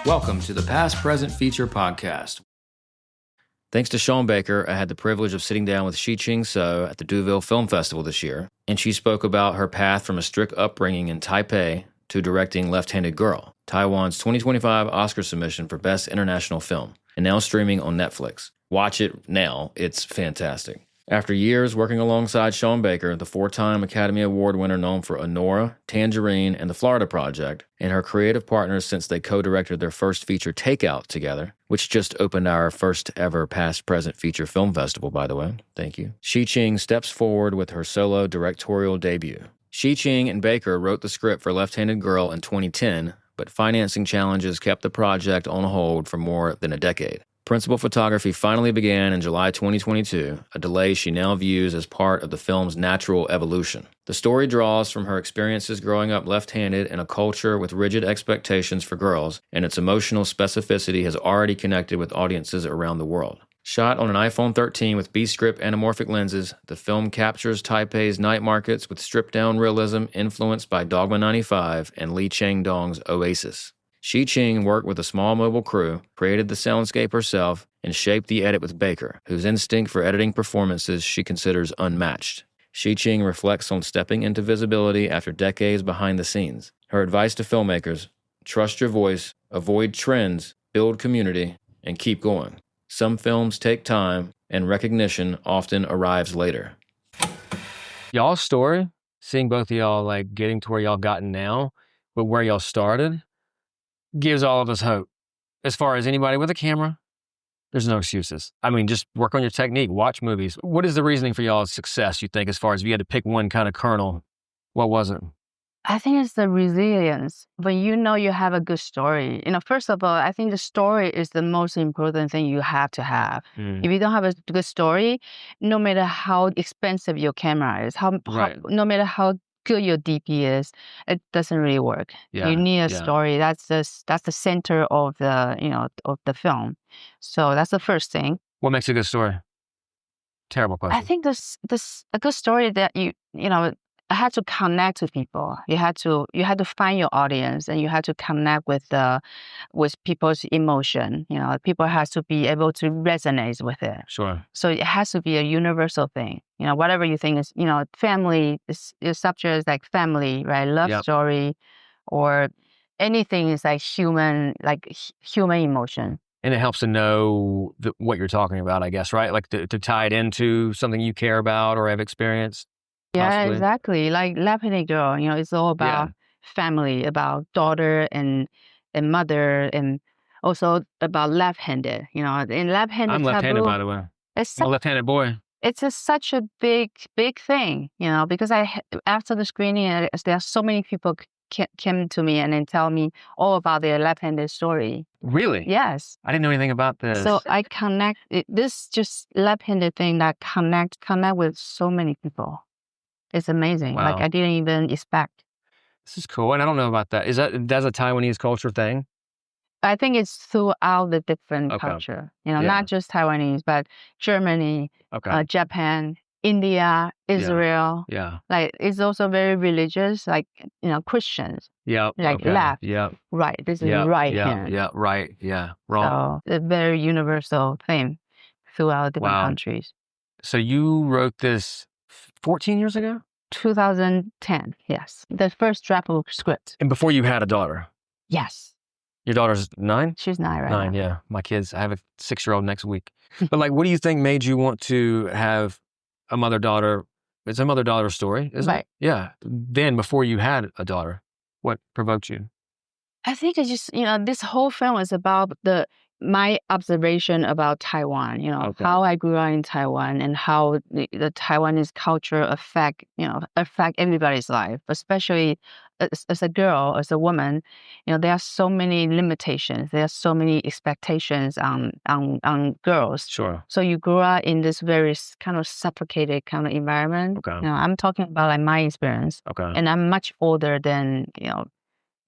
Welcome to the Past Present Feature Podcast. Thanks to Shih-Ching Baker, I had the privilege of sitting down with Shih-Ching Tsou at the Deauville Film Festival this year, and she spoke about her path from a strict upbringing in Taipei to directing Left-Handed Girl, Taiwan's 2025 Oscar submission for Best International Film, and now streaming on Netflix. Watch it now. It's fantastic. After years working alongside Shih-Ching Baker, the four-time Academy Award winner known for Anora, Tangerine, and The Florida Project, and her creative partners since they co-directed their first feature Takeout together, which just opened our first ever Past Present Feature Film Festival, by the way. Thank you. Shih-Ching steps forward with her solo directorial debut. Shih-Ching and Baker wrote the script for Left-Handed Girl in 2010, but financing challenges kept the project on hold for more than a decade. Principal photography finally began in July 2022, a delay she now views as part of the film's natural evolution. The story draws from her experiences growing up left-handed in a culture with rigid expectations for girls, and its emotional specificity has already connected with audiences around the world. Shot on an iPhone 13 with B-script anamorphic lenses, the film captures Taipei's night markets with stripped-down realism influenced by Dogma 95 and Lee Chang-dong's Oasis. Shih-Ching worked with a small mobile crew, created the soundscape herself, and shaped the edit with Baker, whose instinct for editing performances she considers unmatched. Shih-Ching reflects on stepping into visibility after decades behind the scenes. Her advice to filmmakers: trust your voice, avoid trends, build community, and keep going. Some films take time, and recognition often arrives later. Y'all's story, seeing both of y'all like getting to where y'all gotten now, but where y'all started, gives all of us hope. As far as anybody with a camera, there's no excuses. I mean, just work on your technique, watch movies. What is the reasoning for y'all's success, you think, as far as if you had to pick one kind of kernel? What was it? I think it's the resilience. When you know you have a good story, first of all, I think the story is the most important thing you have to have. If you don't have a good story, no matter how expensive your camera is, no matter how good your DP is, it doesn't really work. Yeah, you need a story. That's the center of the of the film. So that's the first thing. What makes a good story? Terrible question. I think this a good story that you had to connect to people. You had to find your audience, and you had to connect with people's emotion. People has to be able to resonate with it. Sure. So it has to be a universal thing. Whatever you think is, family is subject is like family, right? Love story, or anything is like human emotion. And it helps to know what you're talking about, I guess, right? Like to tie it into something you care about or have experienced. Yeah, possibly. exactly. Like Left-Handed Girl, it's all about family, about daughter and mother, and also about left-handed. In left-handed I'm left-handed, taboo, by the way. it's I'm a left-handed boy. it's such a big thing, because after the screening, there are so many people came to me and then tell me all about their left-handed story. Really? Yes. I didn't know anything about this. So I connect this just left-handed thing that connect with so many people. It's amazing. Wow. Like I didn't even expect. This is cool, and I don't know about that. That's a Taiwanese culture thing? I think it's throughout the different culture. Not just Taiwanese, but Germany, Japan, India, Israel. Yeah. Like it's also very religious, like Christians. Yeah. Like left. Yeah. Right. This is right hand. Yeah. Right. Yeah. Wrong. So a very universal thing throughout different countries. So you wrote this 14 years ago? 2010, yes. The first draft of script. And before you had a daughter? Yes. Your daughter's 9? She's 9 right 9, now. yeah. My kids, I have a 6-year-old next week. But like, what do you think made you want to have a mother-daughter? It's a mother-daughter story, isn't it? Yeah. Then before you had a daughter, what provoked you? I think it's just, this whole film is about my observation about Taiwan, how I grew up in Taiwan and how the Taiwanese culture affect everybody's life, especially as a girl, as a woman. There are so many limitations. There are so many expectations on girls. Sure. So you grew up in this very kind of suffocated kind of environment. Okay. I'm talking about like my experience. Okay. And I'm much older than,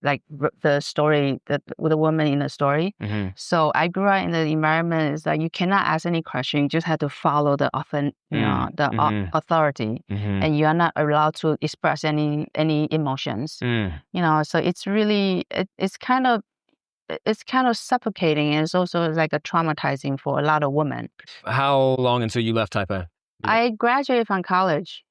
like the story, with the woman in the story. So I grew up in the environment is that you cannot ask any question. You just have to follow the authority, and you are not allowed to express any emotions. So it's really it's kind of suffocating, and it's also like a traumatizing for a lot of women. How long until you left Taipei? I graduated from college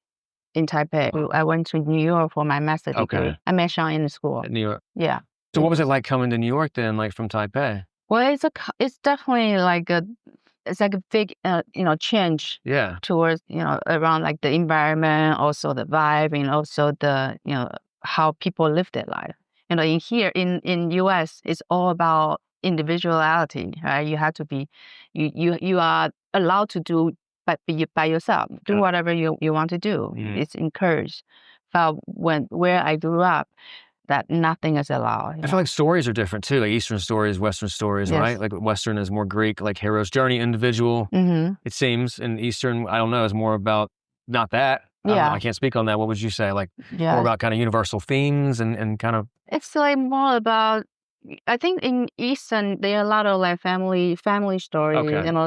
in Taipei. I went to New York for my master's degree. I met Sean in the school. New York. Yeah. So what was it like coming to New York then, like from Taipei? Well, it's definitely like a big change. Yeah. Towards around like the environment, also the vibe, and also the how people live their life. In here in US, it's all about individuality, right? You have to be, you are allowed to do, but be by yourself. Do whatever you want to do. It's encouraged. But where I grew up, that nothing is allowed. I feel like stories are different too, like Eastern stories, Western stories, right? Like Western is more Greek, like hero's journey, individual. It seems, and Eastern, I don't know, is more about not that. I can't speak on that. What would you say? Like more about kind of universal themes and kind of. It's like more about. I think in Eastern there are a lot of like family stories,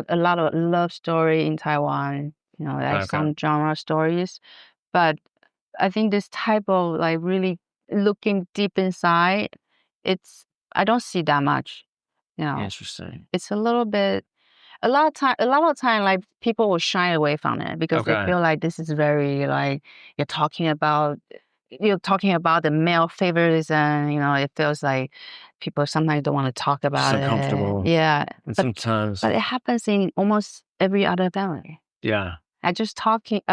a lot of love story in Taiwan. Like some genre stories, but I think this type of like really looking deep inside, I don't see that much. Interesting. It's a little bit. A lot of time, like people will shy away from it because they feel like this is very like you're talking about the male favoritism. It feels like people sometimes don't want to talk about it. Uncomfortable. Yeah, and sometimes. But it happens in almost every other family. Yeah. I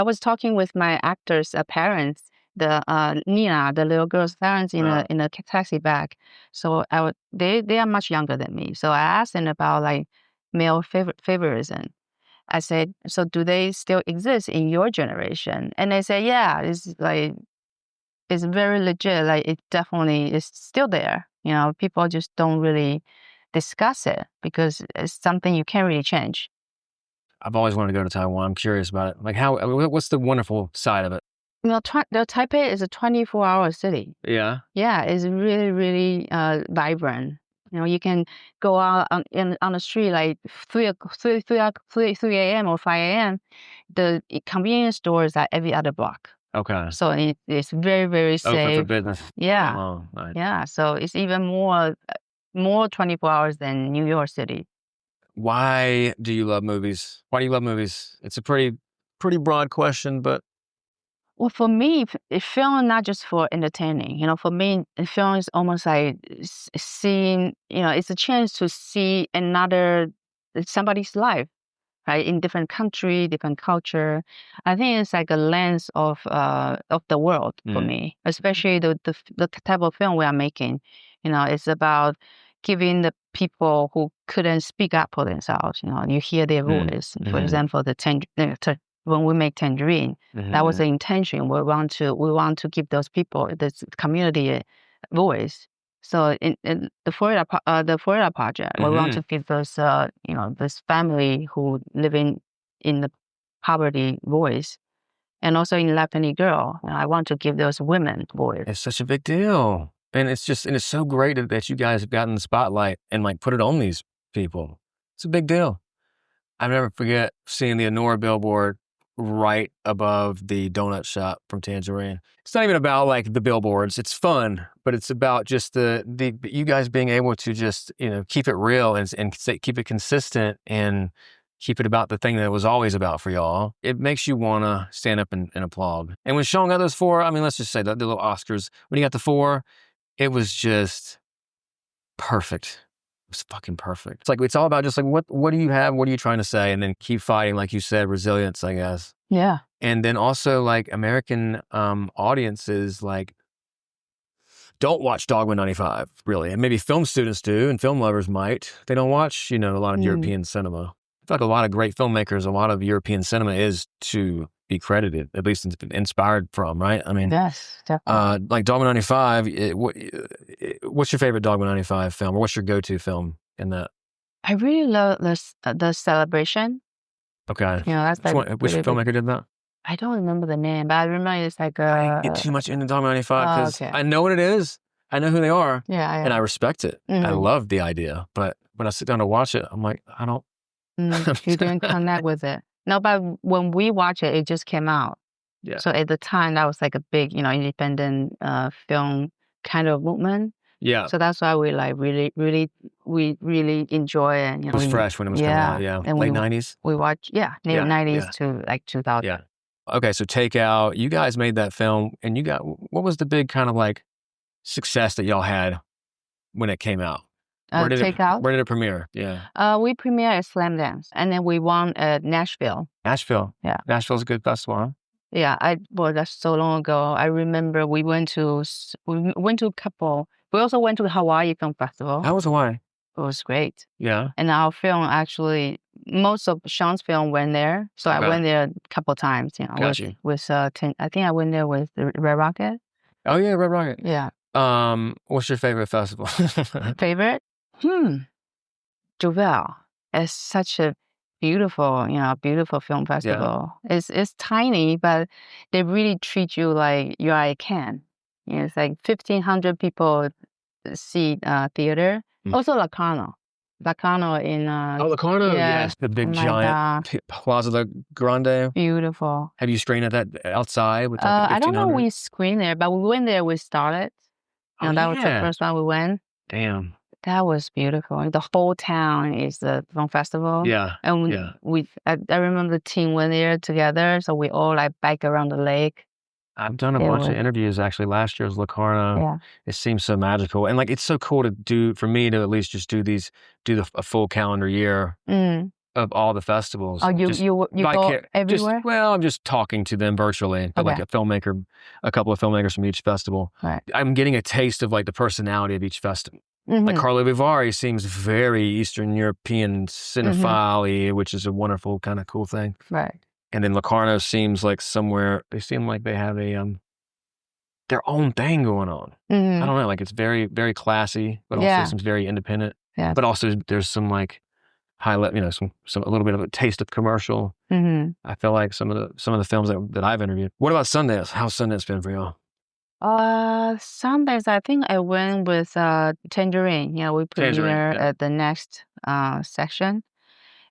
was talking with my actors' parents, the Nina, the little girl's parents in a taxi back. So they are much younger than me. So I asked them about like male favoritism. I said, so do they still exist in your generation? And they say, yeah, it's very legit. Like it definitely is still there. People just don't really discuss it because it's something you can't really change. I've always wanted to go to Taiwan. I'm curious about it. Like what's the wonderful side of it? The Taipei is a 24-hour city. Yeah. Yeah, it's really, really vibrant. You can go out on the street like 3 a.m. or 5 a.m. The convenience stores are every other block. Okay. So it's very, very safe. Open for business. Yeah. Oh, nice. Yeah. So it's even more 24 hours than New York City. Why do you love movies? Why do you love movies? It's a pretty broad question, but. Well, for me, film not just for entertaining. For me, film is almost like seeing. It's a chance to see somebody's life, right? In different country, different culture. I think it's like a lens of the world for me, especially the type of film we are making. It's about giving the people who couldn't speak up for themselves. You hear their voice. For example, when we make Tangerine, that was the intention. We want to give those people, this community, a voice. So in the Florida project, we want to give those this family who living in the poverty voice, and also in Latini girl, I want to give those women voice. It's such a big deal, and it's so great that you guys have gotten the spotlight and like put it on these people. It's a big deal. I'll never forget seeing the Anora billboard right above the donut shop from Tangerine. It's not even about like the billboards. It's fun, but it's about just the you guys being able to just, keep it real and keep it consistent and keep it about the thing that it was always about for y'all. It makes you want to stand up and applaud. And when Sean got those 4, I mean, let's just say the little Oscars, when he got the 4, it was just perfect. It was fucking perfect. It's like, it's all about just like, what do you have? What are you trying to say? And then keep fighting, like you said, resilience, I guess. Yeah. And then also like American audiences, like, don't watch Dogma 95, really. And maybe film students do, and film lovers might. They don't watch, a lot of European cinema. I feel like a lot of great filmmakers, a lot of European cinema is to be credited, at least inspired from, right? I mean, yes, definitely. Like Dogma 95, what's your favorite Dogma 95 film, or what's your go-to film in that? I really love the Celebration. Okay. That's like which filmmaker did that? I don't remember the name, but I remember it's like I didn't get too much into Dogma 95 because I know what it is, I know who they are, Yeah, and I respect it. I love the idea, but when I sit down to watch it, I'm like, I don't. You didn't connect with it. No, but when we watch it, it just came out. Yeah. So at the time, that was like a big, independent film kind of movement. Yeah. So that's why we like we really enjoy it. It was fresh when it was coming out. Yeah. And late 90s. We watch late 90s to like 2000. Yeah. Okay, so Takeout. You guys made that film, and what was the big kind of like success that y'all had when it came out? Where did it premiere? Yeah. We premiered at Slam Dance, and then we won at Nashville. Nashville. Yeah. Nashville's a good festival, huh? Yeah. That's so long ago. I remember we went to a couple. We also went to the Hawaii Film Festival. How was Hawaii? It was great. Yeah. And our film actually, most of Sean's film went there. So I went there a couple of times. Got you. I think I went there with the Red Rocket. Oh yeah, Red Rocket. Yeah. What's your favorite festival? Favorite? Duval. It's such a beautiful film festival. Yeah. It's tiny, but they really treat you like you are a Cannes. It's like 1,500 people seat theater. Also Locarno in Locarno, yes, the big giant Plaza del Grande. Beautiful. Have you screened at that outside with like I don't know if we screened there, but we went there. We started. That was the first one we went. Damn. That was beautiful. The whole town is the film festival. Yeah. And I remember the team went there together, so we all like bike around the lake. I've done a bunch of interviews actually. Last year's Locarno. Yeah. It seems so magical. And like it's so cool for me to at least just do a full calendar year of all the festivals. Oh, you go everywhere? I'm just talking to them virtually, but like a couple of filmmakers from each festival. Right. I'm getting a taste of like the personality of each festival. Like Carlo Vivari seems very Eastern European cinephile, which is a wonderful kind of cool thing. Right. And then Locarno seems like they seem like they have their own thing going on. I don't know, like it's very, very classy, but also seems very independent. Yeah. But also there's some like high level, some a little bit of a taste of commercial. I feel like some of the films that I've interviewed. What about Sundance? How's Sundance been for y'all? Sundance, I think I went with Tangerine. We premiered at the next section.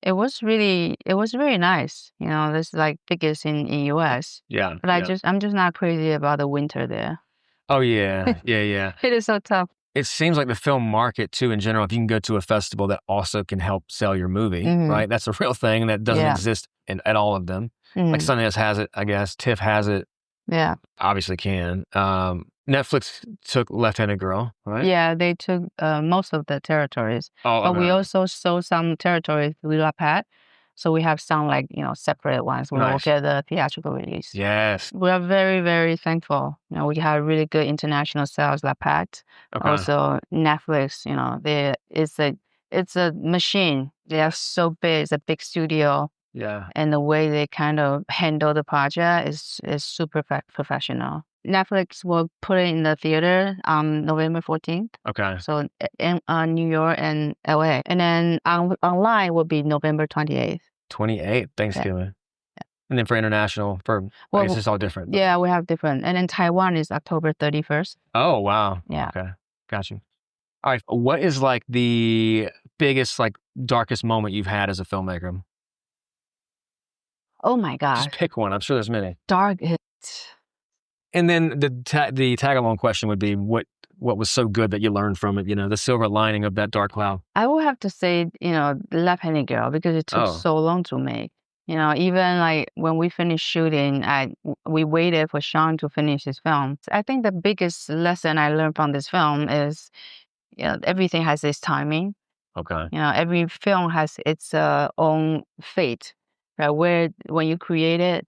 It was very nice. This is like biggest in US. Yeah. But I'm just not crazy about the winter there. Oh yeah. Yeah. It is so tough. It seems like the film market too in general, if you can go to a festival that also can help sell your movie, right? That's a real thing that doesn't exist at all of them. Like Sundance has it, I guess. TIFF has it. Yeah. Obviously can. Netflix took Left-Handed Girl, right? Yeah, they took most of the territories. But we also sold some territories through La Pat. So we have some like, separate ones. We will get the theatrical release. Yes. We are very, very thankful. We have really good international sales, La Pat. Okay. Also Netflix, it's a machine. They are so big. It's a big studio. Yeah. And the way they kind of handle the project is super professional. Netflix will put it in the theater on November 14th. Okay. So in New York and LA. And then online will be November 28th. 28th, Thanksgiving. Yeah. And then for international, I guess it's all different. Yeah, we have different. And then Taiwan is October 31st. Oh, wow. Yeah. Okay. Got you. All right. What is like the biggest, like darkest moment you've had as a filmmaker? Oh my God. Just pick one. I'm sure there's many. Dark. And then the tag-along question would be, what was so good that you learned from it? The silver lining of that dark cloud. I will have to say, The Left-Handed Girl, because it took so long to make. Even like when we finished shooting, we waited for Sean to finish his film. I think the biggest lesson I learned from this film is, everything has its timing. Okay. Every film has its own fate, right? When you create it,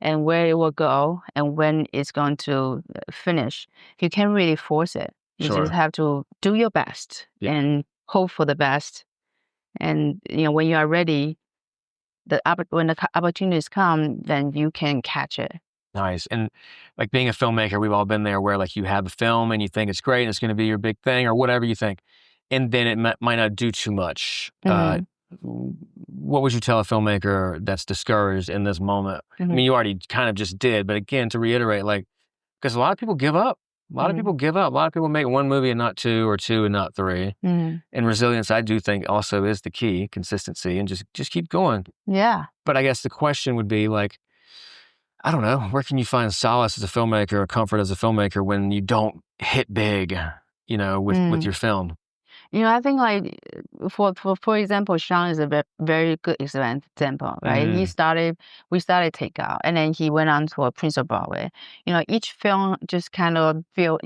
and where it will go and when it's going to finish. You can't really force it. You just have to do your best and hope for the best. And, when you are ready, when the opportunities come, then you can catch it. Nice. And like being a filmmaker, we've all been there where like you have a film and you think it's great and it's going to be your big thing or whatever you think. And then it might not do too much. What would you tell a filmmaker that's discouraged in this moment? I mean, you already kind of just did, but again, to reiterate, like, because a lot of people give up. A lot of people give up. A lot of people make one movie and not two, or two and not three. And resilience, I do think, also is the key, consistency, and just keep going. Yeah. But I guess the question would be like, I don't know, where can you find solace as a filmmaker or comfort as a filmmaker when you don't hit big, with your film? I think like for example, Sean is a very good example, right? We started Takeout, and then he went on to a Prince of Broadway. Each film just kind of build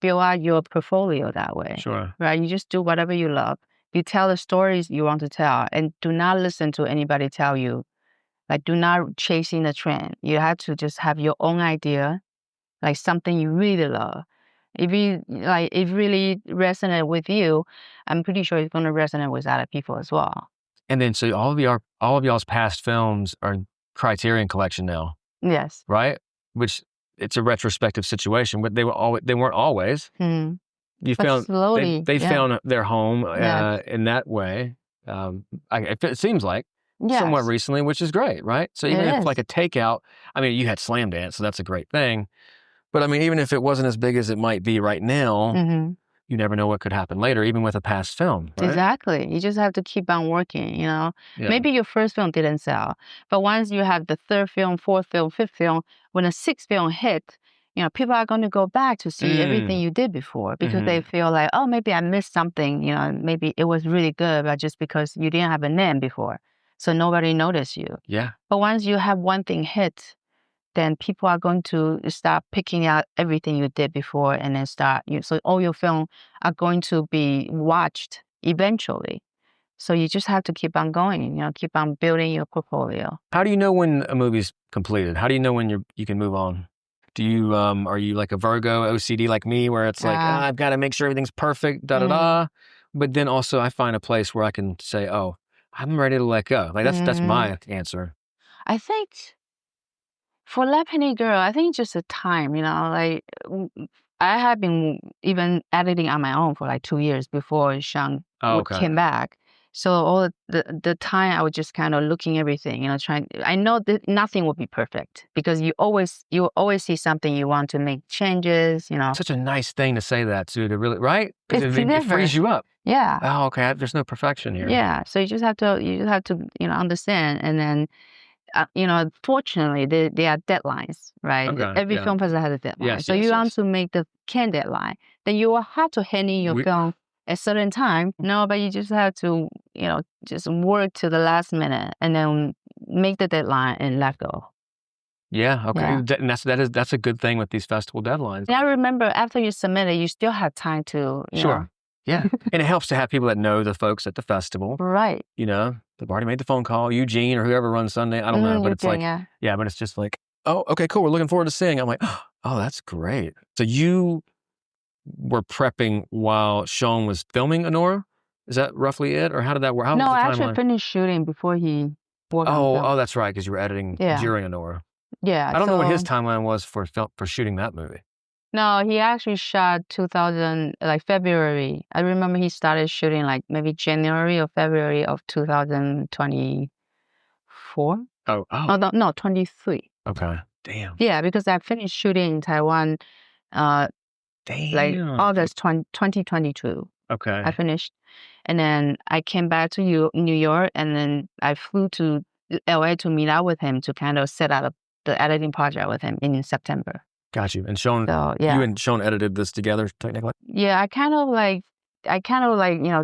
out your portfolio that way. Sure. Right? You just do whatever you love. You tell the stories you want to tell, and do not listen to anybody tell you. Like, do not chasing the trend. You have to just have your own idea, like something you really love. If it really resonates with you, I'm pretty sure it's going to resonate with other people as well. And then, so all of y'all's past films are Criterion Collection now. Yes. Right? Which, it's a retrospective situation, but they weren't always. You but found slowly they found their home in that way. It seems like somewhat recently, which is great, right? So even if like a Takeout, I mean, you had Slam Dance, so that's a great thing. But I mean, even if it wasn't as big as it might be right now, you never know what could happen later, even with a past film. Right? Exactly. You just have to keep on working, Maybe your first film didn't sell, but once you have the third film, fourth film, fifth film, when a sixth film hit, people are going to go back to see everything you did before because they feel like, oh, maybe I missed something, maybe it was really good, but just because you didn't have a name before, so nobody noticed you. Yeah. But once you have one thing hit, then people are going to start picking out everything you did before, and then so all your film are going to be watched eventually. So you just have to keep on going, keep on building your portfolio. How do you know when a movie's completed? How do you know when you can move on? Do you, are you like a Virgo OCD like me, where it's like, I've got to make sure everything's perfect, But then also I find a place where I can say, oh, I'm ready to let go. Like that's my answer. I think for Lepony Girl, I think just a time, like I have been even editing on my own for like 2 years before Sean came back. So all the time I was just kind of looking everything, trying. I know that nothing will be perfect because you always see something you want to make changes, Such a nice thing to say that too, to really, right? Because it frees you up. Yeah. Oh, okay. There's no perfection here. Yeah. So you just have to understand, and then. Fortunately, there are deadlines, right? Okay, Every film person has a deadline. Yes, so yes, you yes. want to make the can deadline, then you will have to hand in your film at a certain time. No, but you just have to, just work to the last minute and then make the deadline and let go. Yeah, okay. Yeah. And that's a good thing with these festival deadlines. And I remember after you submit it, you still have time to, Sure. Yeah. And it helps to have people that know the folks at the festival. Right. They've already made the phone call, Eugene or whoever runs Sunday. I don't know, but it's like, but it's just like, oh, okay, cool. We're looking forward to seeing. I'm like, oh, that's great. So you were prepping while Sean was filming Anora? Is that roughly it? Or how did that work? No, I actually finished shooting before he worked on film. Oh, that's right, because you were editing during Anora. Yeah. I don't know what his timeline was for shooting that movie. No, he actually shot 2000, like February. I remember he started shooting like maybe January or February of 2024. Oh, no, 23. Okay. Damn. Yeah, because I finished shooting in Taiwan like August 2022. Okay. I finished. And then I came back to New York, and then I flew to LA to meet up with him to kind of set up the editing project with him in September. Got you. And Sean, you and Sean edited this together technically? Yeah, I kind of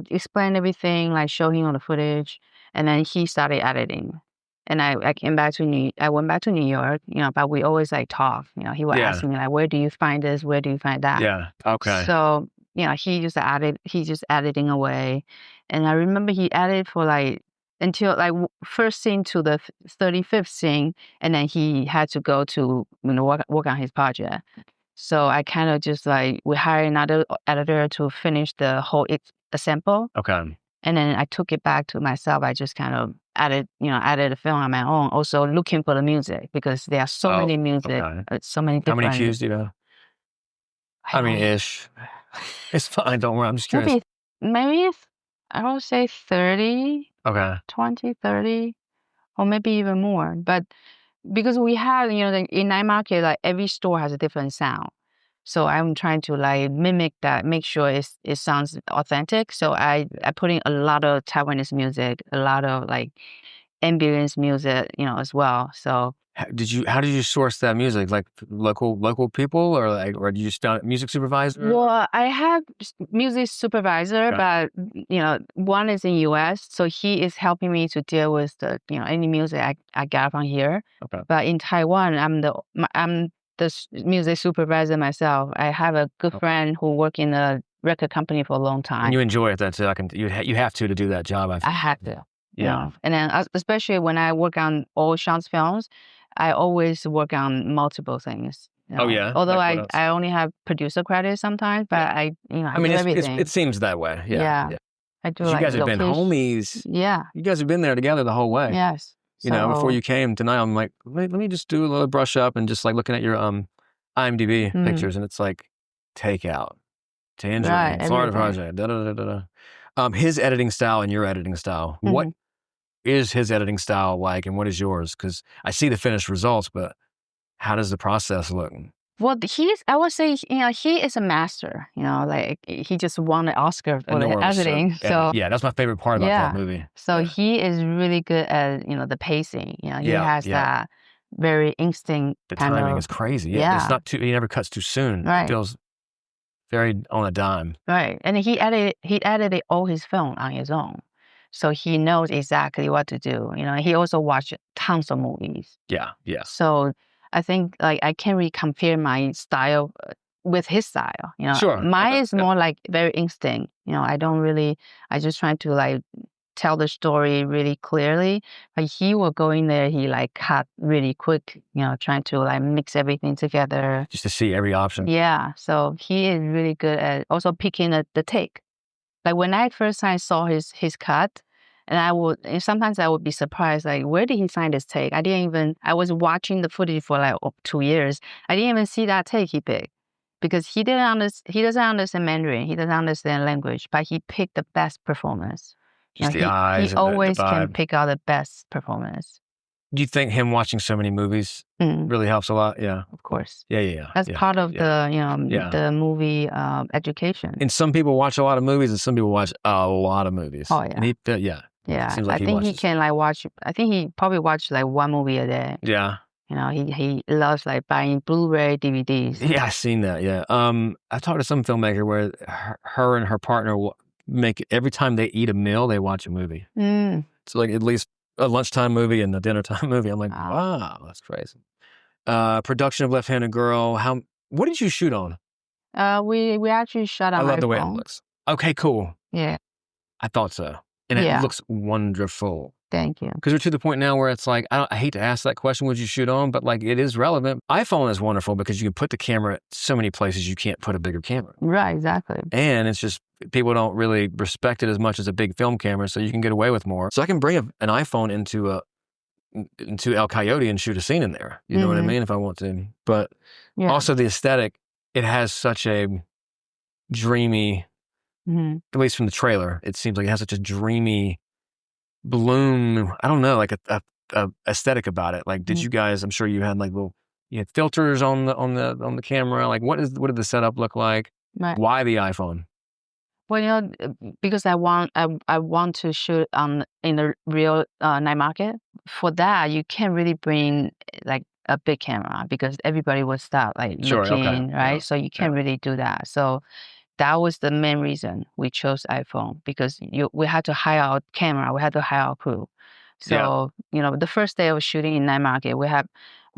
explained everything, like show him all the footage, and then he started editing. And I went back to New York, but we always like talk. He would ask me like, where do you find this? Where do you find that? Yeah. Okay. So, he's just editing away. And I remember he edited for like until like first scene to the 35th scene, and then he had to go to work on his project. So I kind of just like we hired another editor to finish the whole sample. Okay. And then I took it back to myself. I just kind of added the film on my own. Also looking for the music because there are so many music, so many different. How many cues do you know? I mean, ish. It's fine. Don't worry. I'm just curious. Maybe I would say 30. Okay. 20, 30, or maybe even more. But because we have, in night market, like every store has a different sound. So I'm trying to like mimic that, make sure it sounds authentic. So I put in a lot of Taiwanese music, a lot of like ambience music, as well. So how did you source that music? Like local people, or did you just found a music supervisor? Well, I have music supervisor, but one is in US, so he is helping me to deal with the any music I got from here. Okay. But in Taiwan, I'm the music supervisor myself. I have a good friend who worked in a record company for a long time. And you enjoy it, that's you have to do that job. I have to. Yeah. And then especially when I work on old Sean's films, I always work on multiple things. Oh yeah. Although like I only have producer credits sometimes, but I mean, do everything. it seems that way. Yeah. I do. You guys have been homies. Yeah. You guys have been there together the whole way. Yes. Before you came tonight, I'm like, let me just do a little brush up and just like looking at your IMDb pictures, and it's like Takeout, Tangerine, Florida Project, his editing style and your editing style. What is his editing style like, and what is yours? Because I see the finished results, but how does the process look? Well, I would say, he is a master, like he just won an Oscar for the editing. So yeah, that's my favorite part about that movie. So he is really good at, the pacing. He has that very instinct. The timing is crazy. Yeah. It's not he never cuts too soon. Right. It feels very on a dime. Right. And he edited all his film on his own. So he knows exactly what to do. He also watched tons of movies. Yeah. So I think like I can't really compare my style with his style. Sure. Mine is more like very instinct. I just try to like tell the story really clearly. But he will go in there, he like cut really quick, trying to like mix everything together. Just to see every option. Yeah. So he is really good at also picking the take. Like when I first time saw his cut, and sometimes I would be surprised, like, where did he find this take? I was watching the footage for like 2 years. I didn't even see that take he picked, because he doesn't understand Mandarin. He doesn't understand language, but he picked the best performance. Just the eyes. He always can pick out the best performance. Do you think him watching so many movies really helps a lot? Yeah. Of course. Yeah. That's part of the movie education. And some people watch a lot of movies, and some people watch a lot of movies. Oh, yeah. And Yeah. Seems like I think he can like watch, I think he probably watched like one movie a day. Yeah. He loves like buying Blu-ray DVDs. Yeah, I've seen that. Yeah. I talked to some filmmaker where her and her partner make every time they eat a meal, they watch a movie. So like at least a lunchtime movie and a dinner time movie. I'm like, wow, that's crazy. Production of Left Handed Girl. What did you shoot on? We actually shot on I love the way it phone. looks. Okay, cool. Yeah. I thought so. And it looks wonderful. Thank you. Because we're to the point now where it's like, I hate to ask that question, would you shoot on? But like, it is relevant. iPhone is wonderful because you can put the camera so many places you can't put a bigger camera. Right, exactly. And it's just, people don't really respect it as much as a big film camera, so you can get away with more. So I can bring an iPhone into El Coyote and shoot a scene in there. You know what I mean? If I want to. But also the aesthetic, it has such a dreamy, at least from the trailer, it seems like it has such a dreamy bloom. I don't know, like a aesthetic about it. Like, did you guys? I'm sure you had like you had filters on the camera. Like, what did the setup look like? Right. Why the iPhone? Well, because I want to shoot in the real night market. For that, you can't really bring like a big camera because everybody will start like looking, right? So you can't really do that. So that was the main reason we chose iPhone, because we had to hire our camera, we had to hire our crew. So the first day of shooting in night market, we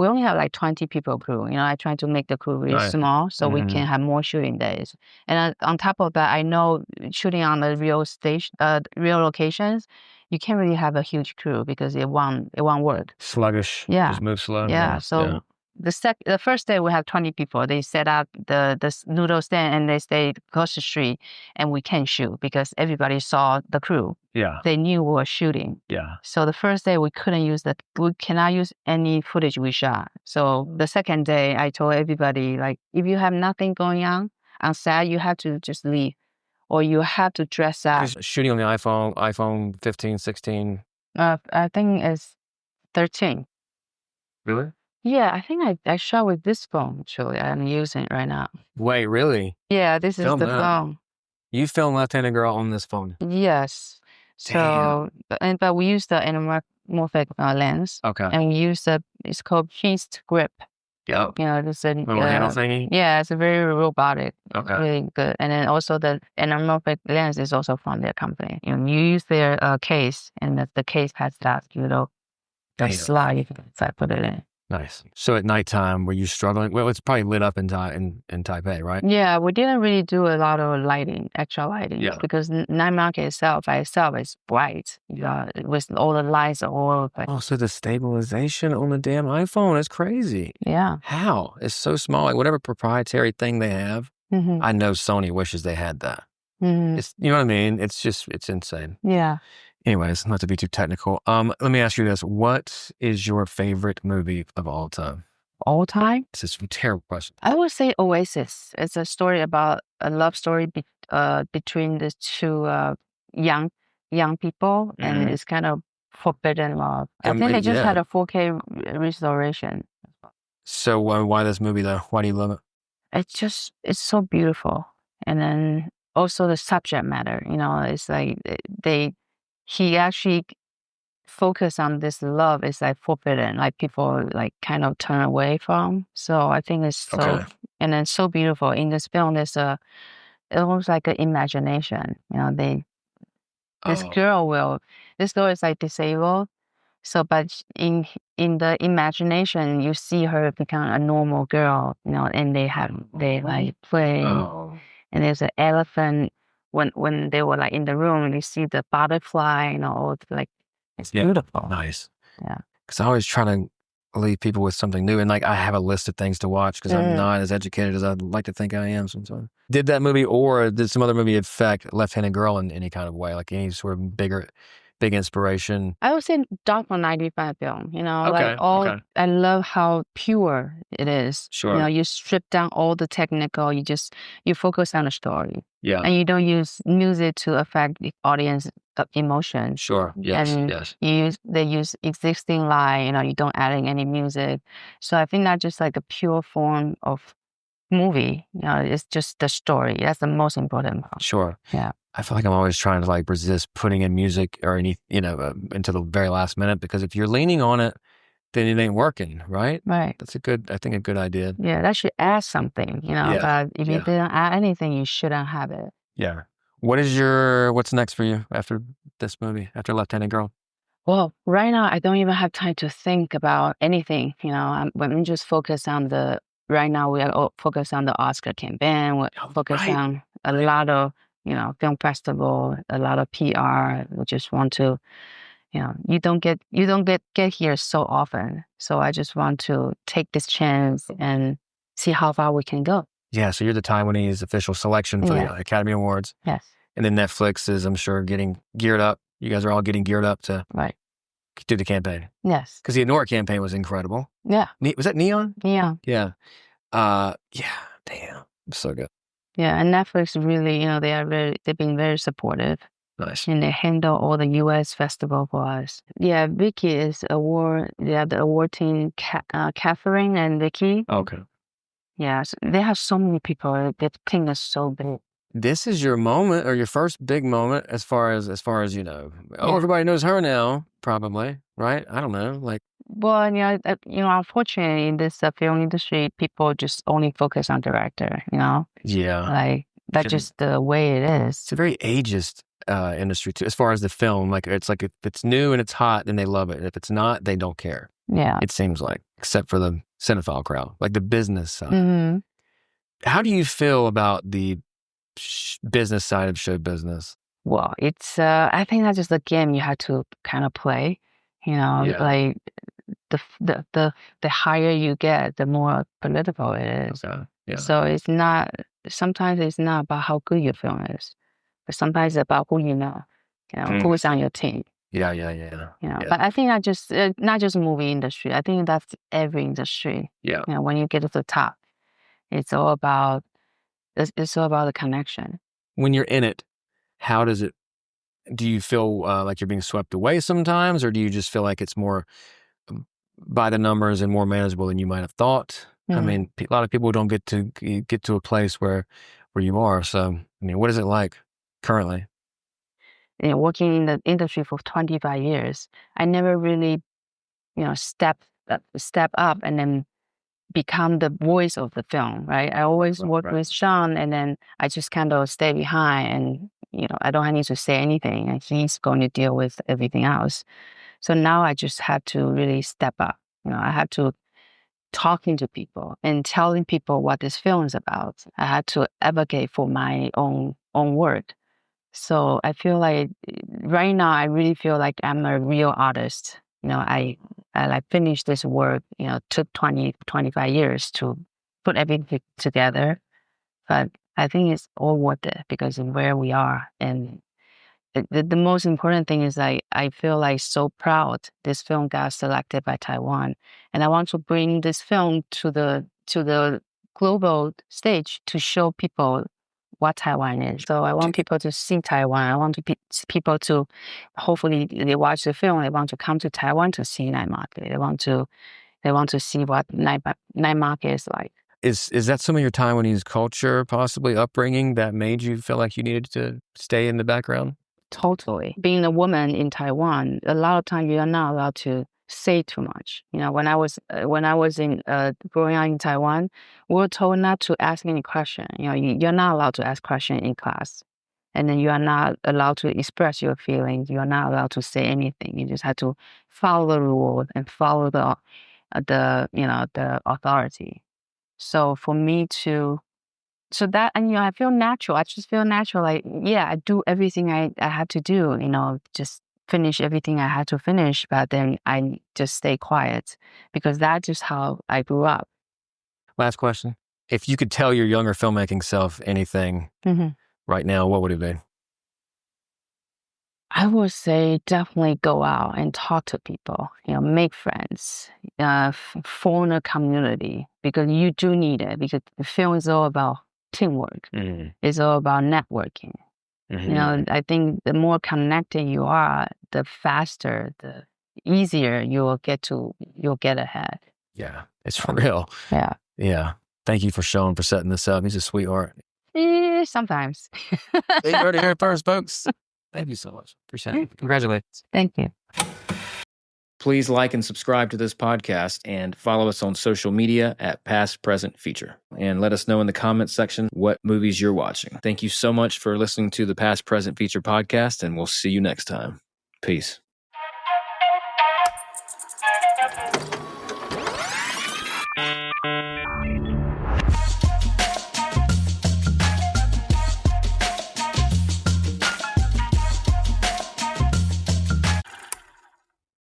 only have like 20 people crew. I try to make the crew really small so we can have more shooting days. And on top of that, I know shooting on the real locations, you can't really have a huge crew because it won't work. Sluggish. Yeah. Just move slow. Yeah. So the first day we have 20 people. They set up the noodle stand and they stayed across the street, and we can't shoot because everybody saw the crew. Yeah. They knew we were shooting. Yeah. So the first day we cannot use any footage we shot. So the second day I told everybody, like, if you have nothing going on set, you have to just leave, or you have to dress up. Shooting on the iPhone 15, 16. I think it's 13. Really? Yeah, I think I shot with this phone, actually. I'm using it right now. Wait, really? Yeah, this is the phone. You filmed Left-Handed Girl on this phone? Yes. So, but we use the anamorphic lens. Okay. And we use it's called Feast Grip. Yep. It's a little handle thingy? Yeah, it's a very robotic. Okay. Really good. And then also the anamorphic lens is also from their company. You use their case, and the case has that little slide you can put it in. Nice. So at nighttime, were you struggling? Well, it's probably lit up in Taipei, right? Yeah, we didn't really do a lot of extra lighting, because night market by itself is bright. With all the lights all. Oh, so the stabilization on the damn iPhone is crazy. Yeah. How? It's so small. Like whatever proprietary thing they have, I know Sony wishes they had that. It's, you know what I mean? It's insane. Yeah. Anyways, not to be too technical. Let me ask you this. What is your favorite movie of all time? All time? This is a terrible question. I would say Oasis. It's a story about a love story between the two young people, and it's kind of forbidden love. I think they just had a 4K restoration. So why this movie though? Why do you love it? It's so beautiful. And then also the subject matter, it's like he actually focused on this love is like forbidden, like people like kind of turn away from. So I think it's and then so beautiful. In this film, there's almost like an imagination. This girl is like disabled. So, but in the imagination, you see her become a normal girl, and they like play. And there's an elephant when they were like in the room, and you see the butterfly, like it's beautiful. Nice. Yeah. Because I always try to leave people with something new, and like I have a list of things to watch because I'm not as educated as I'd like to think I am sometimes. Did that movie or did some other movie affect Left-Handed Girl in any kind of way, like any sort of big inspiration? I would say Dark for 95 film, I love how pure it is. Sure. You strip down all the technical, you focus on the story. Yeah. And you don't use music to affect the audience emotion. Sure. Yes. And they use existing line, you don't adding any music. So I think that's just like a pure form of movie. It's just the story. That's the most important part. Sure. Yeah. I feel like I'm always trying to like resist putting in music or any, into the very last minute, because if you're leaning on it, then it ain't working, right? Right. That's a good idea. Yeah, that should add something, but if you didn't add anything, you shouldn't have it. Yeah. What's next for you after this movie, after Left-Handed Girl? Well, right now, I don't even have time to think about anything, I'm just focused on right now we are all focused on the Oscar campaign. We're focused on a lot of, film festival, a lot of PR. We just want to, you don't get here so often. So I just want to take this chance and see how far we can go. Yeah, so you're the Taiwanese official selection for the Academy Awards. Yes. And then Netflix is, I'm sure, getting geared up. You guys are all getting geared up to do the campaign. Yes. Because the Anora campaign was incredible. Yeah. Was that Neon? Neon. Yeah. Yeah. Damn. So good. Yeah, and Netflix really, they've been very supportive. Nice. And they handle all the U.S. festival for us. Yeah, Vicky is the award team, Catherine and Vicky. Okay. Yeah, so they have so many people. The team is so big. This is your moment, or your first big moment, as far as everybody knows her now, probably, right? I don't know, like. Well, unfortunately, in this film industry, people just only focus on director. Yeah. Like that's just the way it is. It's a very ageist industry too, as far as the film. Like it's like if it's new and it's hot, then they love it. And if it's not, they don't care. Yeah. It seems like, except for the cinephile crowd, like the business side. Mm-hmm. How do you feel about the business side of show business? Well, it's I think that's just a game you have to kind of play. Like the higher you get, the more political it is. Okay. Yeah. So sometimes it's not about how good your film is, but sometimes it's about who who's on your team. Yeah. But I think not just movie industry. I think that's every industry. Yeah. When you get to the top, it's all about the connection. When you're in it, do you feel like you're being swept away sometimes, or do you just feel like it's more by the numbers and more manageable than you might have thought. I mean, a lot of people don't get to a place where you are. So, I mean, what is it like currently? Working in the industry for 25 years, I never really, step up and then become the voice of the film, right? I always work with Sean, and then I just kind of stay behind, and I don't need to say anything, and he's going to deal with everything else. So now I just had to really step up. I had to talking to people and telling people what this film is about. I had to advocate for my own work. So I feel like right now I really feel like I'm a real artist. I like finished this work, took 25 years to put everything together. But I think it's all worth it because of where we are. And the most important thing is I feel like so proud this film got selected by Taiwan. And I want to bring this film to the global stage to show people what Taiwan is. So I want people to see Taiwan. I want people to, hopefully they watch the film, they want to come to Taiwan to see night market. They want to see what night market is like. Is that some of your Taiwanese culture, possibly upbringing, that made you feel like you needed to stay in the background? Totally. Being a woman in Taiwan, a lot of times you are not allowed to say too much. When I was in growing up in Taiwan, we were told not to ask any question. You're not allowed to ask question in class, and then you are not allowed to express your feelings. You are not allowed to say anything. You just have to follow the rules and follow the authority. So for me to that, and I feel natural. I just feel natural. Like, yeah, I do everything I had to do, just finish everything I had to finish, but then I just stay quiet because that's just how I grew up. Last question. If you could tell your younger filmmaking self anything right now, what would it be? I would say definitely go out and talk to people, make friends, form a community, because you do need it, because the film is all about teamwork. It's all about networking. I think the more connected you are, the faster, the easier you'll get ahead. Yeah, it's for real. Yeah. Thank you for setting this up. He's a sweetheart. Sometimes. You heard it here first, folks. Thank you so much. Appreciate it. Congratulations. Thank you. Please like and subscribe to this podcast and follow us on social media at Past Present Feature. And let us know in the comments section what movies you're watching. Thank you so much for listening to the Past Present Feature podcast, and we'll see you next time. Peace.